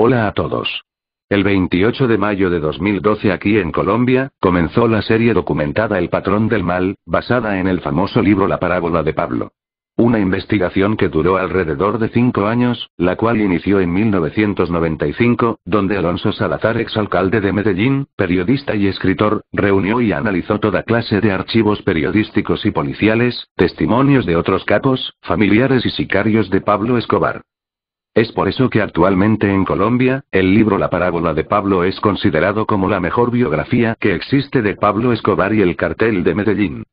Hola a todos. El 28 de mayo de 2012 aquí en Colombia, comenzó la serie documentada El Patrón del Mal, basada en el famoso libro La Parábola de Pablo. Una investigación que duró alrededor de 5 años, la cual inició en 1995, donde Alonso Salazar, exalcalde de Medellín, periodista y escritor, reunió y analizó toda clase de archivos periodísticos y policiales, testimonios de otros capos, familiares y sicarios de Pablo Escobar. Es por eso que actualmente en Colombia, el libro La Parábola de Pablo es considerado como la mejor biografía que existe de Pablo Escobar y el cartel de Medellín.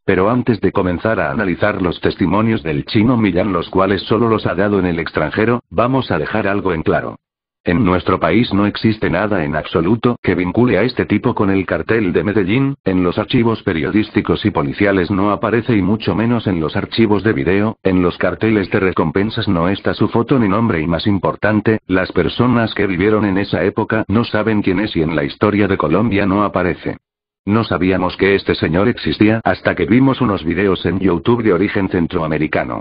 Pero antes de comenzar a analizar los testimonios del Chino Millán, los cuales solo los ha dado en el extranjero, vamos a dejar algo en claro. En nuestro país no existe nada en absoluto que vincule a este tipo con el cartel de Medellín, en los archivos periodísticos y policiales no aparece y mucho menos en los archivos de video, en los carteles de recompensas no está su foto ni nombre y más importante, las personas que vivieron en esa época no saben quién es y en la historia de Colombia no aparece. No sabíamos que este señor existía hasta que vimos unos videos en YouTube de origen centroamericano.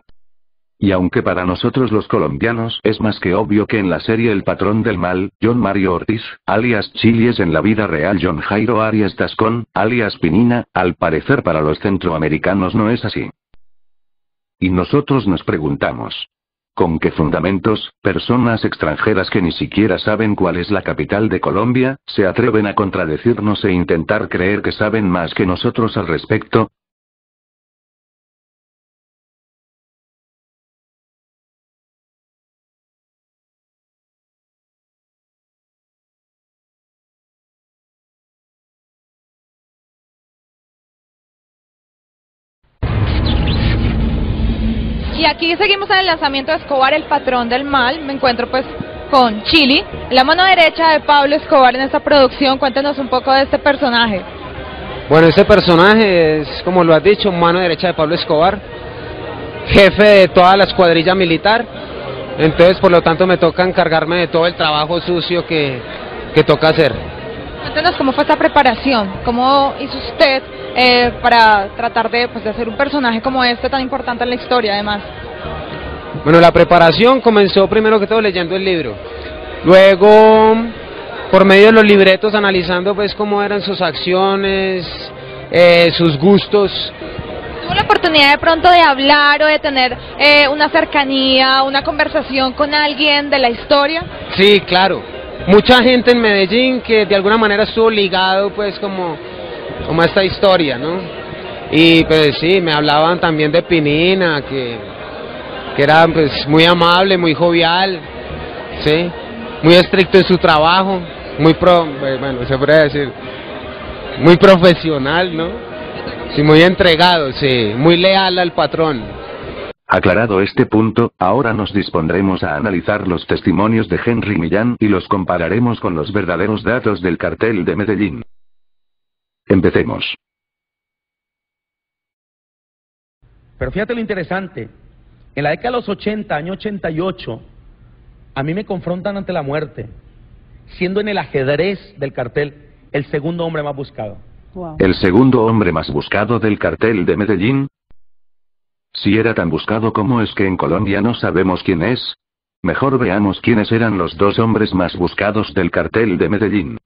Y aunque para nosotros los colombianos es más que obvio que en la serie El Patrón del Mal, John Mario Ortiz, alias Chili, es en la vida real John Jairo Arias Tascón, alias Pinina, al parecer para los centroamericanos no es así. Y nosotros nos preguntamos: ¿con qué fundamentos, personas extranjeras que ni siquiera saben cuál es la capital de Colombia, se atreven a contradecirnos e intentar creer que saben más que nosotros al respecto? Y aquí seguimos en el lanzamiento de Escobar, El Patrón del Mal. Me encuentro pues con Chili, la mano derecha de Pablo Escobar en esta producción. Cuéntanos un poco de este personaje. Bueno, este personaje es, como lo has dicho, mano derecha de Pablo Escobar, jefe de toda la escuadrilla militar. Entonces, por lo tanto, me toca encargarme de todo el trabajo sucio que toca hacer. Cuéntanos cómo fue esta preparación, cómo hizo usted para tratar de hacer un personaje como este tan importante en la historia, además. Bueno, la preparación comenzó primero que todo leyendo el libro, luego por medio de los libretos analizando pues cómo eran sus acciones, sus gustos. ¿Tuvo la oportunidad de pronto de hablar o de tener una cercanía, una conversación con alguien de la historia? Sí, claro. Mucha gente en Medellín que de alguna manera estuvo ligado pues como a esta historia, ¿no? Y pues sí, me hablaban también de Pinina, que era pues muy amable, muy jovial, ¿sí? Muy estricto en su trabajo, bueno, se podría decir, muy profesional, ¿no? Sí, muy entregado, sí, muy leal al patrón. Aclarado este punto, ahora nos dispondremos a analizar los testimonios de Henry Millán y los compararemos con los verdaderos datos del cartel de Medellín. Empecemos. Pero fíjate lo interesante, en la década de los 80, año 88, a mí me confrontan ante la muerte, siendo en el ajedrez del cartel el segundo hombre más buscado. Wow. ¿El segundo hombre más buscado del cartel de Medellín? Si era tan buscado, ¿cómo es que en Colombia no sabemos quién es? Mejor veamos quiénes eran los dos hombres más buscados del cartel de Medellín.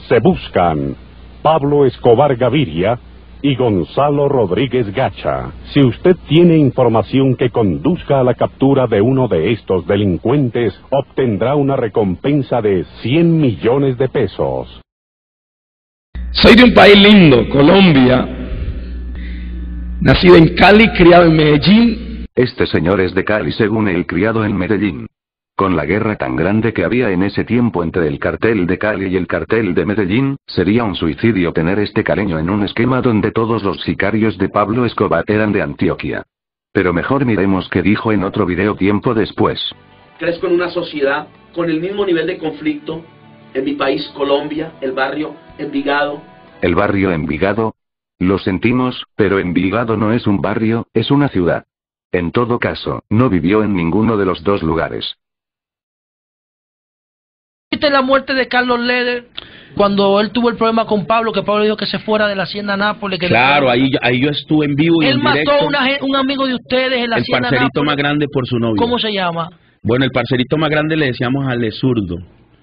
Se buscan Pablo Escobar Gaviria y Gonzalo Rodríguez Gacha. Si usted tiene información que conduzca a la captura de uno de estos delincuentes, obtendrá una recompensa de 100 millones de pesos. Soy de un país lindo, Colombia. Nacido en Cali, criado en Medellín. Este señor es de Cali, según él, criado en Medellín. Con la guerra tan grande que había en ese tiempo entre el cartel de Cali y el cartel de Medellín, sería un suicidio tener este caleño en un esquema donde todos los sicarios de Pablo Escobar eran de Antioquia. Pero mejor miremos qué dijo en otro video tiempo después. Crezco en una sociedad con el mismo nivel de conflicto. En mi país, Colombia, el barrio Envigado. ¿El barrio Envigado? Lo sentimos, pero Envigado no es un barrio, es una ciudad. En todo caso, no vivió en ninguno de los dos lugares. ¿Viste la muerte de Carlos Leder cuando él tuvo el problema con Pablo, que Pablo dijo que se fuera de la hacienda Nápoles? Que claro, ahí yo estuve en vivo y él en directo. Él mató a un amigo de ustedes en la hacienda Nápoles. El parcerito más grande por su novio. ¿Cómo se llama? Bueno, el parcerito más grande le decíamos al zurdo.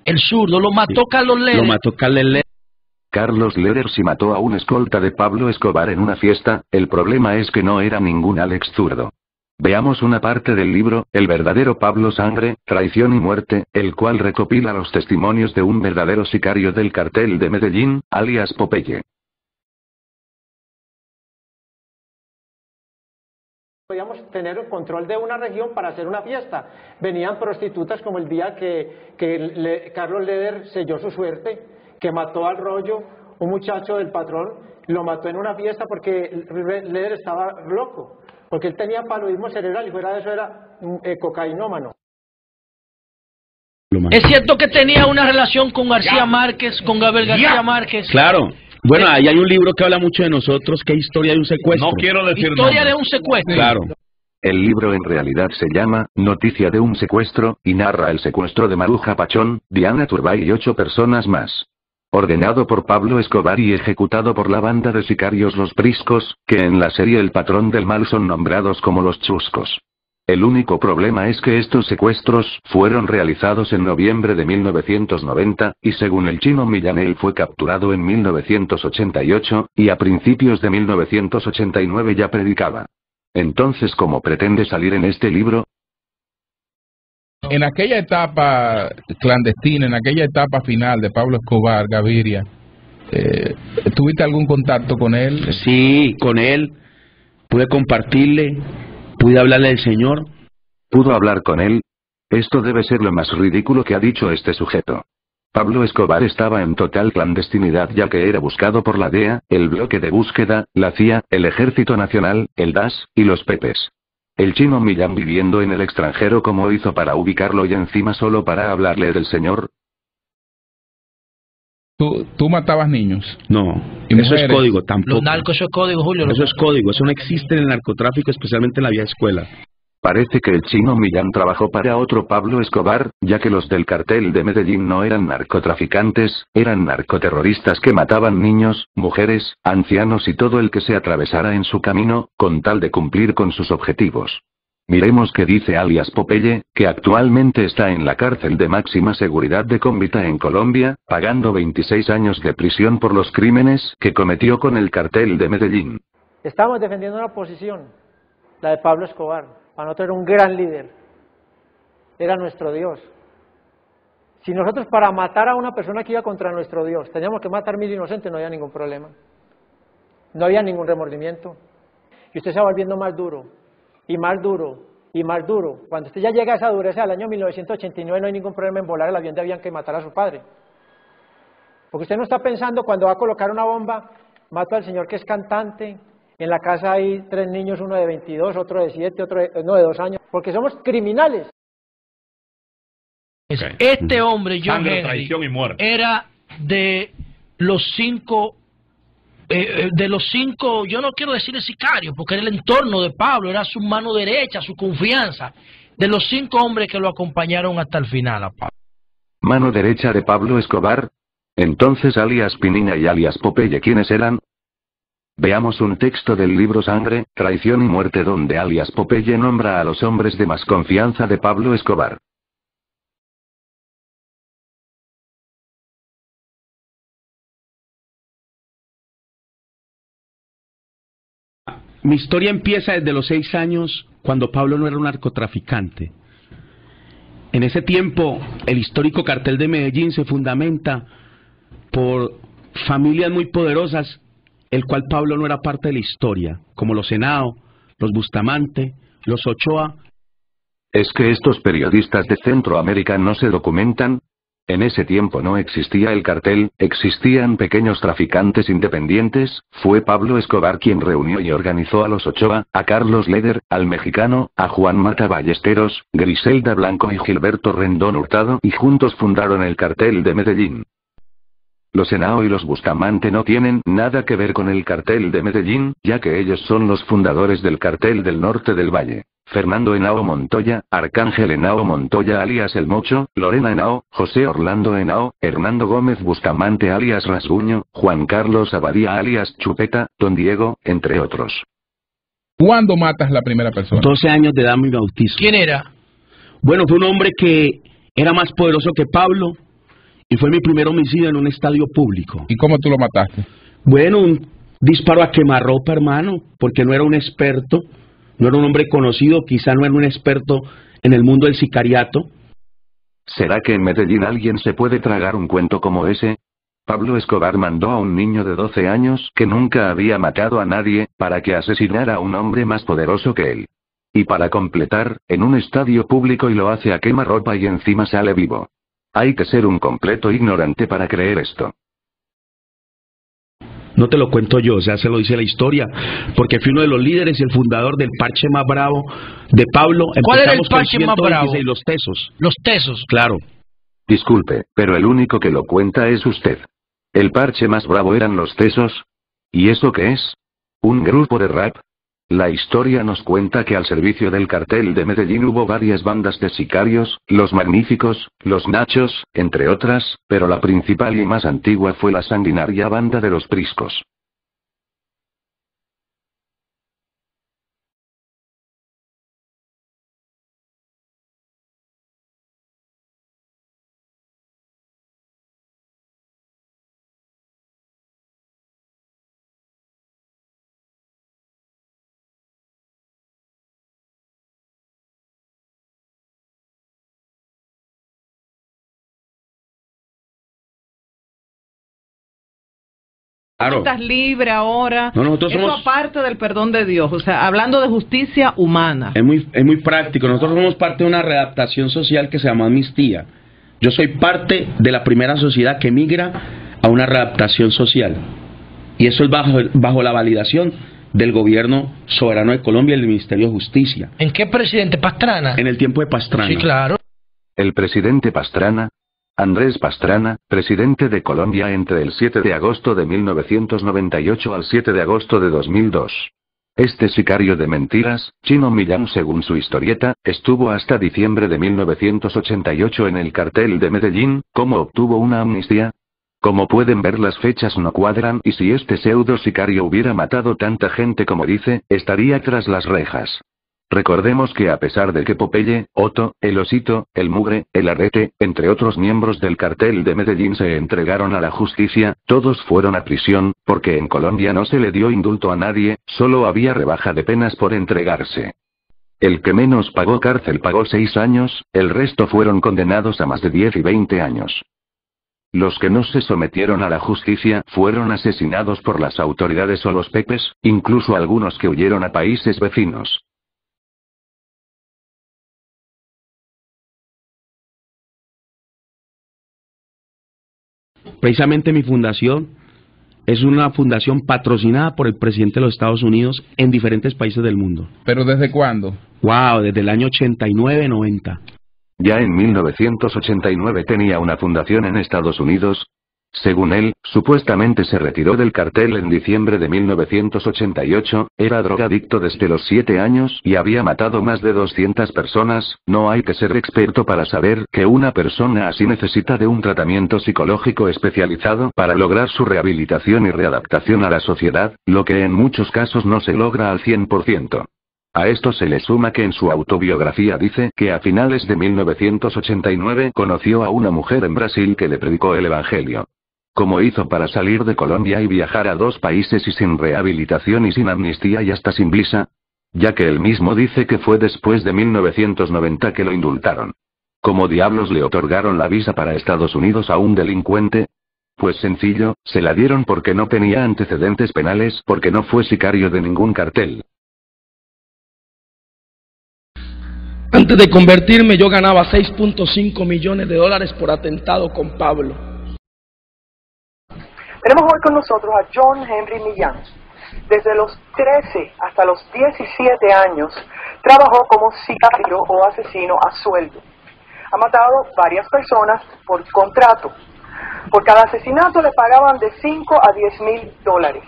El zurdo, lo mató Carlos Leder. Lo mató Carlos Leder. Carlos Leder sí mató a un escolta de Pablo Escobar en una fiesta, el problema es que no era ningún Alex zurdo. Veamos una parte del libro, El verdadero Pablo Sangre, Traición y Muerte, el cual recopila los testimonios de un verdadero sicario del cartel de Medellín, alias Popeye. Podíamos tener el control de una región para hacer una fiesta. Venían prostitutas como el día que Carlos Leder selló su suerte, que mató al Rollo, un muchacho del patrón, lo mató en una fiesta porque Leder estaba loco. Porque él tenía paludismo cerebral y fuera de eso era cocainómano. Es cierto que tenía una relación con García Márquez, con Gabriel García Márquez. Claro. Bueno, ahí hay un libro que habla mucho de nosotros, que es Historia de un secuestro. No quiero decir Historia de un secuestro. Claro. El libro en realidad se llama Noticia de un secuestro, y narra el secuestro de Maruja Pachón, Diana Turbay y 8 personas más. Ordenado por Pablo Escobar y ejecutado por la banda de sicarios Los Priscos, que en la serie El Patrón del Mal son nombrados como Los Chuscos. El único problema es que estos secuestros fueron realizados en noviembre de 1990, y según el chino Millán él fue capturado en 1988, y a principios de 1989 ya predicaba. Entonces, ¿cómo pretende salir en este libro? En aquella etapa clandestina, en aquella etapa final de Pablo Escobar Gaviria, ¿tuviste algún contacto con él? Sí, con él. Pude compartirle, pude hablarle del Señor. ¿Pudo hablar con él? Esto debe ser lo más ridículo que ha dicho este sujeto. Pablo Escobar estaba en total clandestinidad ya que era buscado por la DEA, el Bloque de Búsqueda, la CIA, el Ejército Nacional, el DAS, y los Pepes. El chino Millán viviendo en el extranjero, ¿cómo hizo para ubicarlo y encima solo para hablarle del Señor? ¿Tú matabas niños? No, ¿Y eso mujeres? es código, tampoco. Los narcos, eso es código, Julio. Eso es código, eso no existe en el narcotráfico, especialmente en la vieja escuela. Parece que el chino Millán trabajó para otro Pablo Escobar, ya que los del cartel de Medellín no eran narcotraficantes, eran narcoterroristas que mataban niños, mujeres, ancianos y todo el que se atravesara en su camino, con tal de cumplir con sus objetivos. Miremos qué dice alias Popeye, que actualmente está en la cárcel de máxima seguridad de Cómbita en Colombia, pagando 26 años de prisión por los crímenes que cometió con el cartel de Medellín. Estamos defendiendo una posición, la de Pablo Escobar. Para nosotros era un gran líder, era nuestro Dios. Si nosotros para matar a una persona que iba contra nuestro Dios, teníamos que matar 1000 inocentes, no había ningún problema. No había ningún remordimiento. Y usted se va volviendo más duro, y más duro, y más duro. Cuando usted ya llega a esa dureza del año 1989, no hay ningún problema en volar el avión de avión que matar a su padre. Porque usted no está pensando cuando va a colocar una bomba, mato al señor que es cantante. En la casa hay 3 niños, uno de 22, otro de 7, otro de 2 años, porque somos criminales. Okay. Este hombre, John Sangre, Henry, traición y muerte. era de los 5, yo no quiero decir el sicario, porque era el entorno de Pablo, era su mano derecha, su confianza, de los 5 hombres que lo acompañaron hasta el final a Pablo. ¿Mano derecha de Pablo Escobar? Entonces alias Pinina y alias Popeye, ¿quiénes eran? Veamos un texto del libro Sangre, Traición y Muerte donde alias Popeye nombra a los hombres de más confianza de Pablo Escobar. Mi historia empieza desde los 6 años, cuando Pablo no era un narcotraficante. En ese tiempo, el histórico cartel de Medellín se fundamenta por familias muy poderosas, el cual Pablo no era parte de la historia, como los Henao, los Bustamante, los Ochoa. ¿Es que estos periodistas de Centroamérica no se documentan? En ese tiempo no existía el cartel, existían pequeños traficantes independientes. Fue Pablo Escobar quien reunió y organizó a los Ochoa, a Carlos Leder, al mexicano, a Juan Mata Ballesteros, Griselda Blanco y Gilberto Rendón Hurtado, y juntos fundaron el cartel de Medellín. Los Henao y los Bustamante no tienen nada que ver con el cartel de Medellín, ya que ellos son los fundadores del cartel del norte del Valle. Fernando Henao Montoya, Arcángel Henao Montoya alias El Mocho, Lorena Henao, José Orlando Henao, Hernando Gómez Bustamante alias Rasguño, Juan Carlos Abadía alias Chupeta, Don Diego, entre otros. ¿Cuándo matas la primera persona? 12 años de edad, mi bautizo. ¿Quién era? Bueno, fue un hombre que era más poderoso que Pablo y fue mi primer homicidio en un estadio público. ¿Y cómo tú lo mataste? Bueno, un disparo a quemarropa, hermano, porque no era un experto, no era un hombre conocido, quizá no era un experto en el mundo del sicariato. ¿Será que en Medellín alguien se puede tragar un cuento como ese? Pablo Escobar mandó a un niño de 12 años que nunca había matado a nadie, para que asesinara a un hombre más poderoso que él. Y para completar, en un estadio público y lo hace a quemarropa y encima sale vivo. Hay que ser un completo ignorante para creer esto. No te lo cuento yo, o sea, se lo dice la historia, porque fui uno de los líderes y el fundador del parche más bravo de Pablo. ¿Cuál era el Empezamos con parche más bravo? 126, los tesos. Los tesos. Claro. Disculpe, pero el único que lo cuenta es usted. ¿El parche más bravo eran los tesos? ¿Y eso qué es? ¿Un grupo de rap? La historia nos cuenta que al servicio del cartel de Medellín hubo varias bandas de sicarios, los Magníficos, los Nachos, entre otras, pero la principal y más antigua fue la sanguinaria banda de los Priscos. Claro. Estás libre ahora. No, nosotros Eso somos... aparte del perdón de Dios, o sea, hablando de justicia humana. Es muy práctico. Nosotros somos parte de una readaptación social que se llama Amnistía. Yo soy parte de la primera sociedad que migra a una readaptación social. Y eso es bajo la validación del gobierno soberano de Colombia y del Ministerio de Justicia. ¿En qué presidente? ¿Pastrana? En el tiempo de Pastrana. Sí, claro. El presidente Pastrana, Andrés Pastrana, presidente de Colombia entre el 7 de agosto de 1998 al 7 de agosto de 2002. Este sicario de mentiras, Chino Millán según su historieta, estuvo hasta diciembre de 1988 en el cartel de Medellín. ¿Cómo obtuvo una amnistía? Como pueden ver, las fechas no cuadran, y si este pseudo sicario hubiera matado tanta gente como dice, estaría tras las rejas. Recordemos que a pesar de que Popeye, Otto, el Osito, el Mugre, el Arrete, entre otros miembros del cartel de Medellín se entregaron a la justicia, todos fueron a prisión, porque en Colombia no se le dio indulto a nadie, solo había rebaja de penas por entregarse. El que menos pagó cárcel pagó 6 años, el resto fueron condenados a más de 10 y 20 años. Los que no se sometieron a la justicia fueron asesinados por las autoridades o los pepes, incluso algunos que huyeron a países vecinos. Precisamente mi fundación es una fundación patrocinada por el presidente de los Estados Unidos en diferentes países del mundo. ¿Pero desde cuándo? Wow, desde el año 89-90. Ya en 1989 tenía una fundación en Estados Unidos. Según él, supuestamente se retiró del cartel en diciembre de 1988, era drogadicto desde los 7 años y había matado más de 200 personas. No hay que ser experto para saber que una persona así necesita de un tratamiento psicológico especializado para lograr su rehabilitación y readaptación a la sociedad, lo que en muchos casos no se logra al 100%. A esto se le suma que en su autobiografía dice que a finales de 1989 conoció a una mujer en Brasil que le predicó el evangelio. ¿Cómo hizo para salir de Colombia y viajar a 2 países y sin rehabilitación y sin amnistía y hasta sin visa? Ya que él mismo dice que fue después de 1990 que lo indultaron. ¿Cómo diablos le otorgaron la visa para Estados Unidos a un delincuente? Pues sencillo, se la dieron porque no tenía antecedentes penales, porque no fue sicario de ningún cartel. Antes de convertirme yo ganaba $6.5 millones por atentado con Pablo. Tenemos hoy con nosotros a John Henry Millán. Desde los 13 hasta los 17 años trabajó como sicario o asesino a sueldo. Ha matado varias personas por contrato. Por cada asesinato le pagaban de 5 a 10 mil dólares.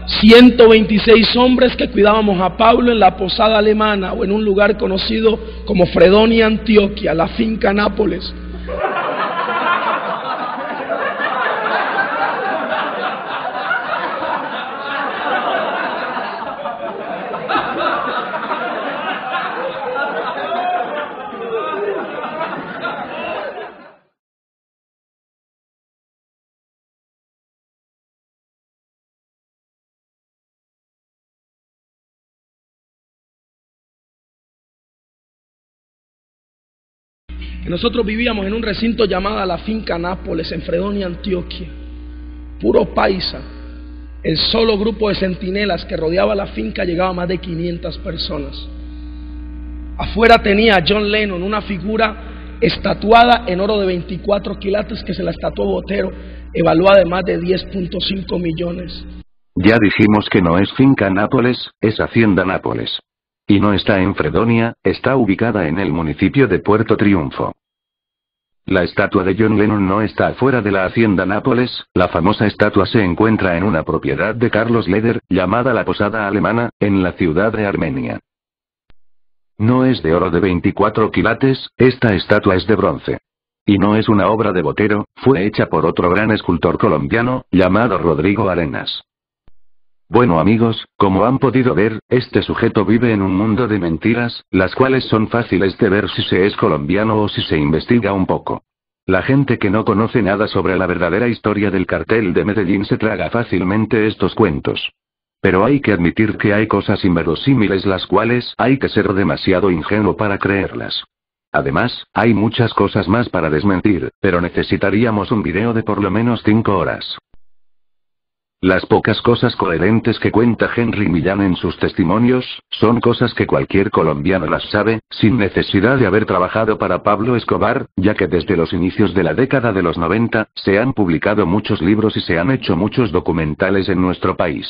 126 hombres que cuidábamos a Pablo en la posada alemana o en un lugar conocido como Fredonia, Antioquia, la finca Nápoles. Nosotros vivíamos en un recinto llamado la finca Nápoles, en Fredonia, Antioquia. Puro paisa. El solo grupo de centinelas que rodeaba la finca llegaba a más de 500 personas. Afuera tenía a John Lennon, una figura estatuada en oro de 24 quilates que se la estatuó Botero, evaluada de más de 10.5 millones. Ya dijimos que no es finca Nápoles, es Hacienda Nápoles. Y no está en Fredonia, está ubicada en el municipio de Puerto Triunfo. La estatua de John Lennon no está afuera de la Hacienda Nápoles, la famosa estatua se encuentra en una propiedad de Carlos Leder, llamada la Posada Alemana, en la ciudad de Armenia. No es de oro de 24 quilates, esta estatua es de bronce. Y no es una obra de Botero, fue hecha por otro gran escultor colombiano, llamado Rodrigo Arenas. Bueno amigos, como han podido ver, este sujeto vive en un mundo de mentiras, las cuales son fáciles de ver si se es colombiano o si se investiga un poco. La gente que no conoce nada sobre la verdadera historia del cartel de Medellín se traga fácilmente estos cuentos. Pero hay que admitir que hay cosas inverosímiles las cuales hay que ser demasiado ingenuo para creerlas. Además, hay muchas cosas más para desmentir, pero necesitaríamos un video de por lo menos 5 horas. Las pocas cosas coherentes que cuenta Henry Millán en sus testimonios, son cosas que cualquier colombiano las sabe, sin necesidad de haber trabajado para Pablo Escobar, ya que desde los inicios de la década de los 90, se han publicado muchos libros y se han hecho muchos documentales en nuestro país.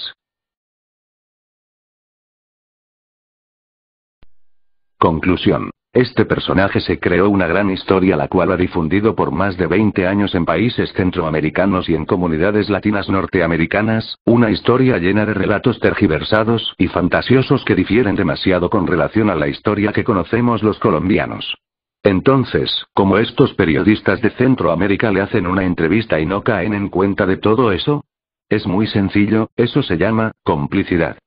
Conclusión. Este personaje se creó una gran historia la cual ha difundido por más de 20 años en países centroamericanos y en comunidades latinas norteamericanas, una historia llena de relatos tergiversados y fantasiosos que difieren demasiado con relación a la historia que conocemos los colombianos. Entonces, ¿cómo estos periodistas de Centroamérica le hacen una entrevista y no caen en cuenta de todo eso? Es muy sencillo, eso se llama complicidad.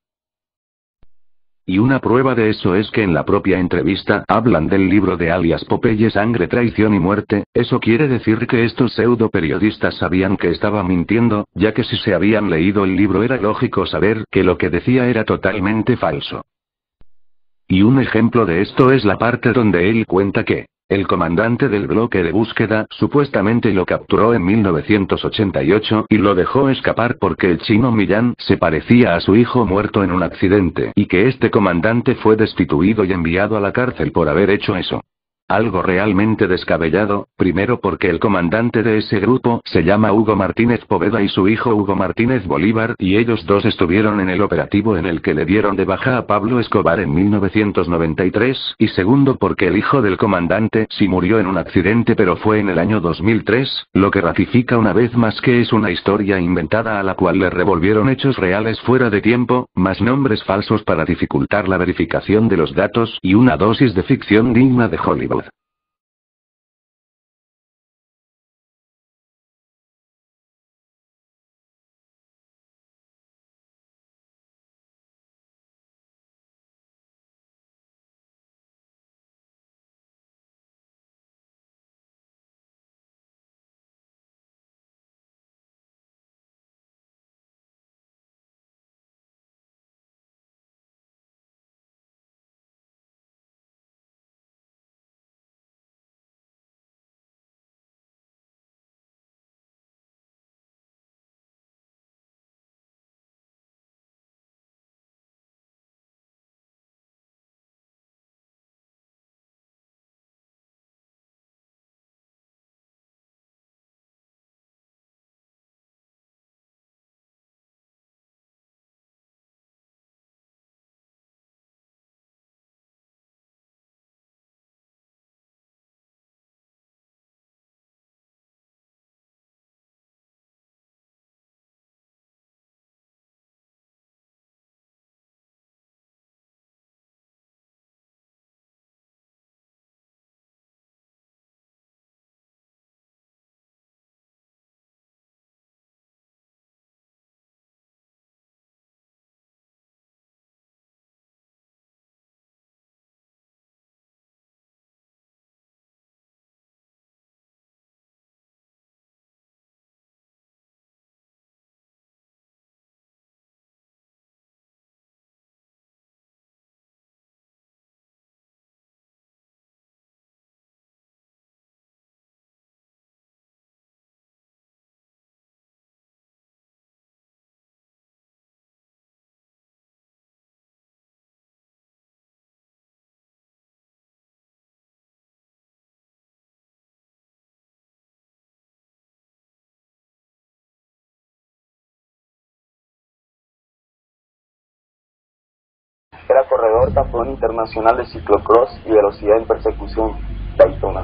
Y una prueba de eso es que en la propia entrevista hablan del libro de alias Popeye Sangre, Traición y Muerte, eso quiere decir que estos pseudo periodistas sabían que estaba mintiendo, ya que si se habían leído el libro era lógico saber que lo que decía era totalmente falso. Y un ejemplo de esto es la parte donde él cuenta que el comandante del bloque de búsqueda supuestamente lo capturó en 1988 y lo dejó escapar porque el chino Millán se parecía a su hijo muerto en un accidente y que este comandante fue destituido y enviado a la cárcel por haber hecho eso. Algo realmente descabellado, primero porque el comandante de ese grupo se llama Hugo Martínez Poveda y su hijo Hugo Martínez Bolívar y ellos dos estuvieron en el operativo en el que le dieron de baja a Pablo Escobar en 1993, y segundo porque el hijo del comandante sí murió en un accidente pero fue en el año 2003, lo que ratifica una vez más que es una historia inventada a la cual le revolvieron hechos reales fuera de tiempo, más nombres falsos para dificultar la verificación de los datos y una dosis de ficción digna de Hollywood. Era corredor campeón internacional de ciclocross y velocidad en persecución, Daytona.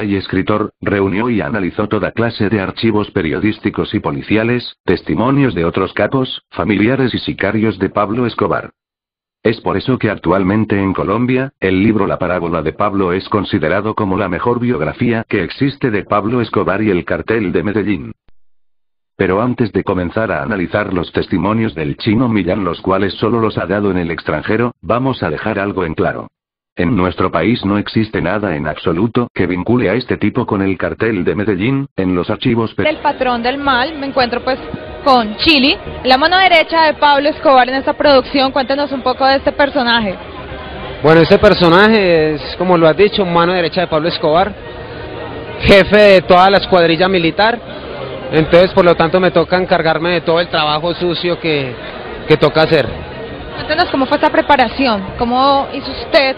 Y escritor, reunió y analizó toda clase de archivos periodísticos y policiales, testimonios de otros capos, familiares y sicarios de Pablo Escobar. Es por eso que actualmente en Colombia, el libro La parábola de Pablo es considerado como la mejor biografía que existe de Pablo Escobar y el cartel de Medellín. Pero antes de comenzar a analizar los testimonios del Chino Millán, los cuales solo los ha dado en el extranjero, vamos a dejar algo en claro. En nuestro país no existe nada en absoluto que vincule a este tipo con el cartel de Medellín. En los archivos del patrón del mal me encuentro pues con Chili, la mano derecha de Pablo Escobar en esta producción. Cuéntenos un poco de este personaje. Bueno, este personaje es, como lo has dicho, mano derecha de Pablo Escobar, jefe de toda la escuadrilla militar. Entonces, por lo tanto, me toca encargarme de todo el trabajo sucio que toca hacer. Cuéntenos cómo fue esta preparación, cómo hizo usted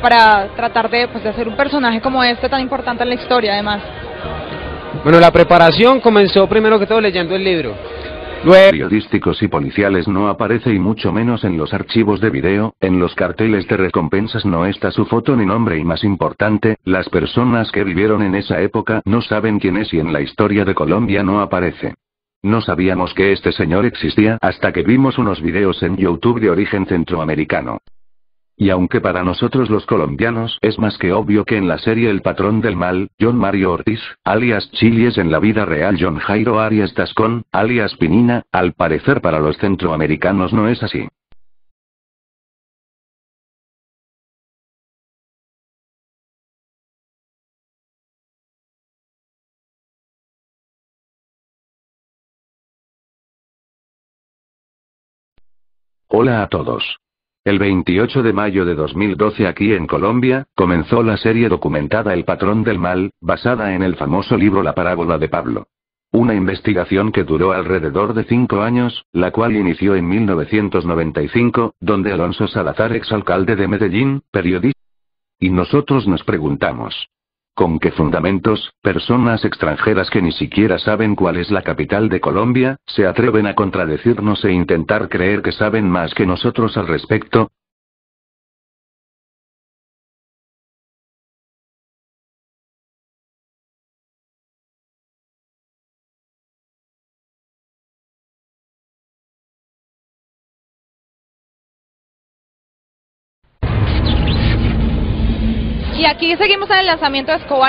para tratar de hacer un personaje como este tan importante en la historia, además. Bueno, la preparación comenzó primero que todo leyendo el libro. Luego, periodísticos y policiales no aparece, y mucho menos en los archivos de video. En los carteles de recompensas no está su foto ni nombre, y más importante, las personas que vivieron en esa época no saben quién es, y en la historia de Colombia no aparece. No sabíamos que este señor existía hasta que vimos unos videos en YouTube de origen centroamericano. Y aunque para nosotros los colombianos es más que obvio que en la serie El patrón del mal, John Mario Ortiz, alias Chili, es en la vida real John Jairo Arias Tascón, alias Pinina, al parecer para los centroamericanos no es así. Hola a todos. El 28 de mayo de 2012 aquí en Colombia, comenzó la serie documentada El patrón del mal, basada en el famoso libro La parábola de Pablo. Una investigación que duró alrededor de 5 años, la cual inició en 1995, donde Alonso Salazar, exalcalde de Medellín, periodista. Y nosotros nos preguntamos: ¿con qué fundamentos, personas extranjeras que ni siquiera saben cuál es la capital de Colombia, se atreven a contradecirnos e intentar creer que saben más que nosotros al respecto? Y aquí seguimos en el lanzamiento de Escobar.